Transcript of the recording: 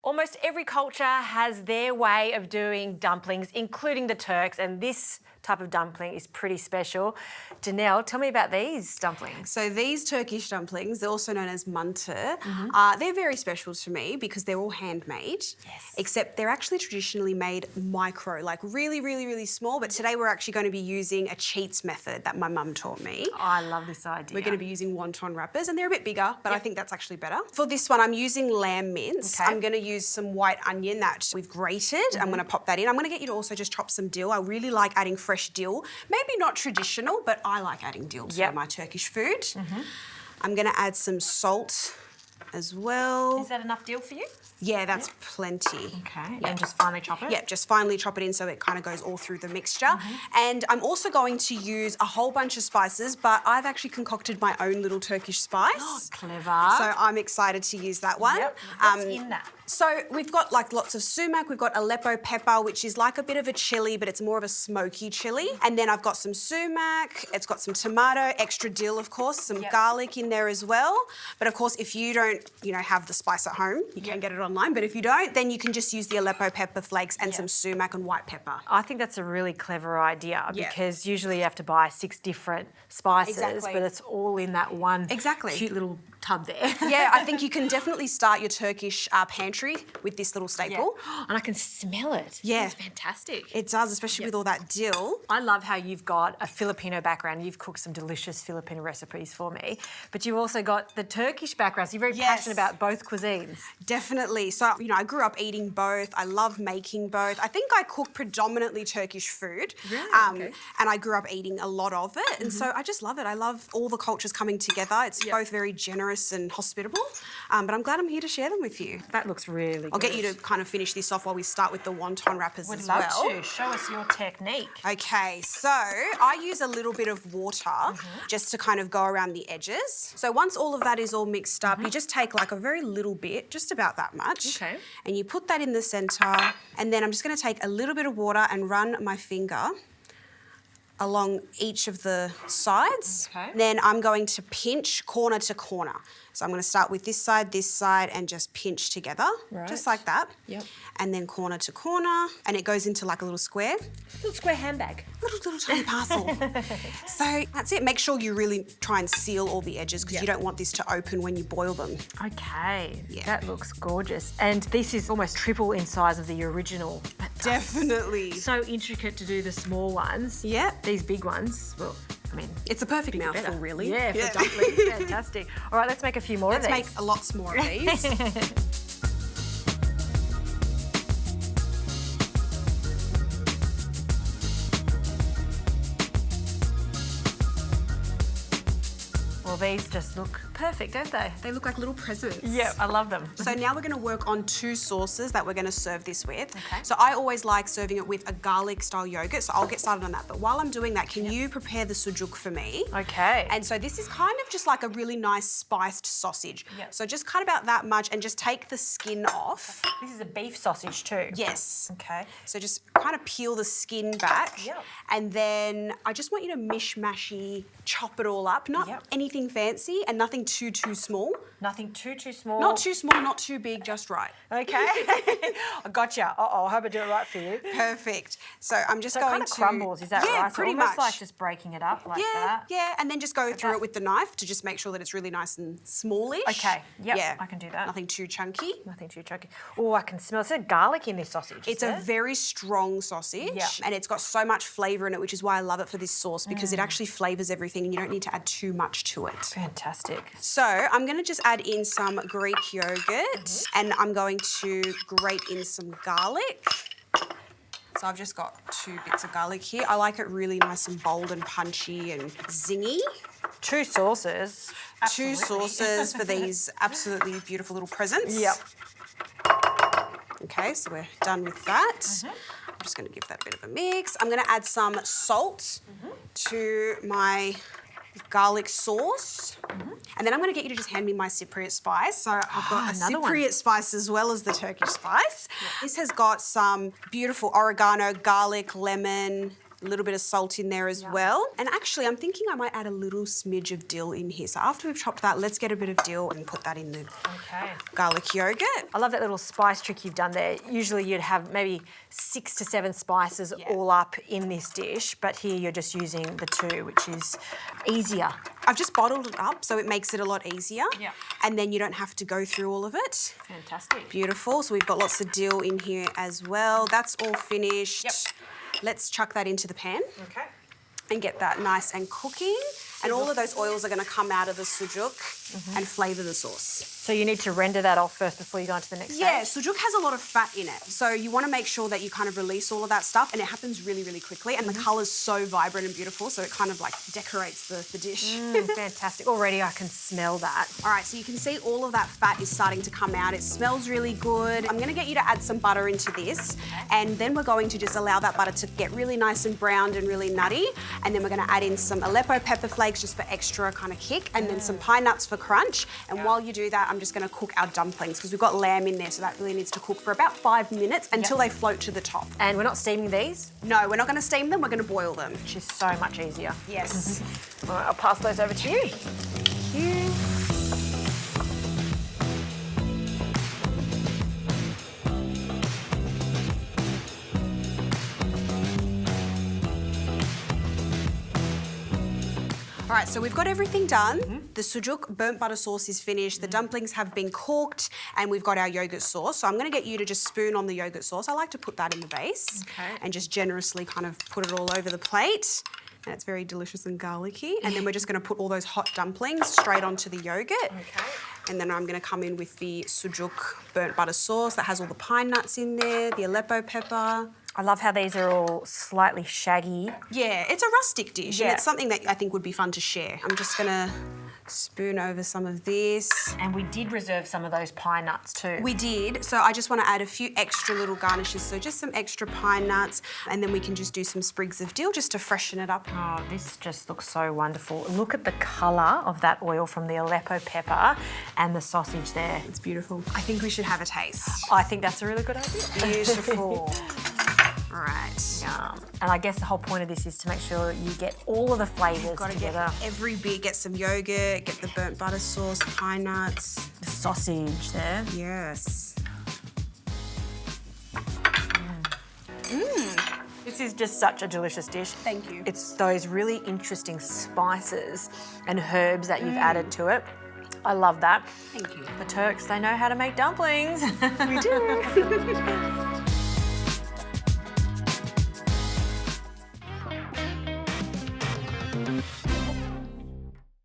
Almost every culture has their way of doing dumplings, including the Turks, and this type of dumpling is pretty special. Janelle, tell me about these dumplings. So these Turkish dumplings, they're also known as manta. They're very special to me because they're all handmade. Yes. Except they're actually traditionally made micro, like really, really, really small. But today we're actually going to be using a cheats method that my mum taught me. Oh, I love this idea. We're going to be using wonton wrappers, and they're a bit bigger, but I think that's actually better. For this one, I'm using lamb mince. Okay. I'm going to use some white onion that we've grated. I'm going to pop that in. I'm going to get you to also just chop some dill. I really like adding fresh dill. Maybe not traditional, but I like adding dill to my Turkish food. I'm going to add some salt as well. Is that enough dill for you? Yeah, that's plenty. Okay, and just finely chop it? Yep, just finely chop it in so it kind of goes all through the mixture. And I'm also going to use a whole bunch of spices, but I've actually concocted my own little Turkish spice. Oh, clever. So I'm excited to use that one. Yep. What's in that? So we've got like lots of sumac, we've got Aleppo pepper, which is like a bit of a chili, but it's more of a smoky chili. And then I've got some sumac, it's got some tomato, extra dill, of course, some garlic in there as well. But of course, if you don't, have the spice at home, you can get it online. But if you don't, then you can just use the Aleppo pepper flakes and some sumac and white pepper. I think that's a really clever idea because usually you have to buy 6 different spices, but it's all in that one cute little tub there. Yeah, I think you can definitely start your Turkish pantry with this little staple. Yeah. And I can smell it. Yeah. It's fantastic. It does, especially with all that dill. I love how you've got a Filipino background. You've cooked some delicious Filipino recipes for me, but you've also got the Turkish background. So you're very passionate about both cuisines. Definitely. So, I grew up eating both. I love making both. I think I cook predominantly Turkish food. Really? And I grew up eating a lot of it. And so I just love it. I love all the cultures coming together. It's both very generous and hospitable. But I'm glad I'm here to share them with you. That looks really good. I'll get you to kind of finish this off while we start with the wonton wrappers as well. Would love to. Show us your technique. Okay, so I use a little bit of water just to kind of go around the edges. So once all of that is all mixed up, you just take like a very little bit, just about that much. Okay. And you put that in the centre, and then I'm just going to take a little bit of water and run my finger along each of the sides. Okay. Then I'm going to pinch corner to corner. So I'm going to start with this side, and just pinch together, just like that. Yep. And then corner to corner, and it goes into like a little square. Little square handbag. Little tiny parcel. So that's it. Make sure you really try and seal all the edges because you don't want this to open when you boil them. Okay, that looks gorgeous. And this is almost triple in size of the original. Definitely. So intricate to do the small ones. Yeah. These big ones, well, I mean, it's a perfect mouthful, really. Yeah, for dumplings. Fantastic. All right, let's make a few more of these. Let's make lots more of these. Well, these just look perfect, don't they? They look like little presents. Yeah, I love them. So now we're going to work on 2 sauces that we're going to serve this with. Okay. So I always like serving it with a garlic style yogurt, so I'll get started on that. But while I'm doing that, can you prepare the sujuk for me? Okay. And so this is kind of just like a really nice spiced sausage. Yep. So just cut about that much and just take the skin off. This is a beef sausage too. Yes. Okay. So just kind of peel the skin back. Yep. And then I just want you to mish-mashy, chop it all up. Not anything fancy and nothing too small. Nothing too small. Not too small, not too big, just right. Okay. I gotcha. I hope I do it right for you. Perfect. So I'm just going kind of crumbles, is that right? Yeah, So pretty almost much. like just breaking it up like that. Yeah, and then just go through it with the knife to just make sure that it's really nice and smallish. Okay, yep, Yeah. I can do that. Nothing too chunky. Nothing too chunky. Oh, I can smell. Is there garlic in this sausage? It's a very strong sausage and it's got so much flavour in it, which is why I love it for this sauce because it actually flavours everything and you don't need to add too much to it. Fantastic. So I'm going to just add in some Greek yogurt and I'm going to grate in some garlic. So I've just got 2 bits of garlic here. I like it really nice and bold and punchy and zingy. 2 sauces. Absolutely. 2 sauces for these absolutely beautiful little presents. Yep. Okay, so we're done with that. I'm just going to give that a bit of a mix. I'm going to add some salt to my garlic sauce. And then I'm going to get you to just hand me my Cypriot spice. So I've got a Cypriot spice as well as the Turkish spice. This has got some beautiful oregano, garlic, lemon, A little bit of salt in there as well. And actually, I'm thinking I might add a little smidge of dill in here. So after we've chopped that, let's get a bit of dill and put that in the garlic yogurt. I love that little spice trick you've done there. Usually you'd have maybe 6 to 7 spices all up in this dish, but here you're just using the 2, which is easier. I've just bottled it up, so it makes it a lot easier. Yeah. And then you don't have to go through all of it. Fantastic. Beautiful. So we've got lots of dill in here as well. That's all finished. Yep. Let's chuck that into the pan. Okay. And get that nice and cooking. And all of those oils are going to come out of the sujuk and flavour the sauce. So you need to render that off first before you go on to the next Yeah, stage? sujuk has a lot of fat in it. So you want to make sure that you kind of release all of that stuff, and it happens really, really quickly. And the colour's so vibrant and beautiful, so it kind of like decorates the dish. Fantastic. Already I can smell that. All right, so you can see all of that fat is starting to come out. It smells really good. I'm going to get you to add some butter into this, and then we're going to just allow that butter to get really nice and browned and really nutty. And then we're going to add in some Aleppo pepper flakes just for extra kind of kick, and then some pine nuts for crunch. And while you do that, I'm just going to cook our dumplings because we've got lamb in there, so that really needs to cook for about 5 minutes until they float to the top. And we're not steaming these? No, we're not going to steam them, we're going to boil them. Which is so much easier. Yes. All right, I'll pass those over to you. Thank you. All right, so we've got everything done. The sujuk burnt butter sauce is finished. The dumplings have been cooked, and we've got our yogurt sauce. So I'm going to get you to just spoon on the yogurt sauce. I like to put that in the base and just generously kind of put it all over the plate. And it's very delicious and garlicky. And then we're just going to put all those hot dumplings straight onto the yogurt. Okay. And then I'm going to come in with the sujuk burnt butter sauce that has all the pine nuts in there, the Aleppo pepper. I love how these are all slightly shaggy. Yeah, it's a rustic dish and it's something that I think would be fun to share. I'm just going to spoon over some of this. And we did reserve some of those pine nuts too. We did, so I just want to add a few extra little garnishes, so just some extra pine nuts, and then we can just do some sprigs of dill just to freshen it up. Oh, this just looks so wonderful. Look at the colour of that oil from the Aleppo pepper and the sausage there. It's beautiful. I think we should have a taste. I think that's a really good idea. Beautiful. All right. Yum. And I guess the whole point of this is to make sure you get all of the flavours together. Get every bit, get some yogurt, get the burnt butter sauce, pine nuts. The sausage there. Yes. This is just such a delicious dish. Thank you. It's those really interesting spices and herbs that you've added to it. I love that. Thank you. The Turks, they know how to make dumplings. We do.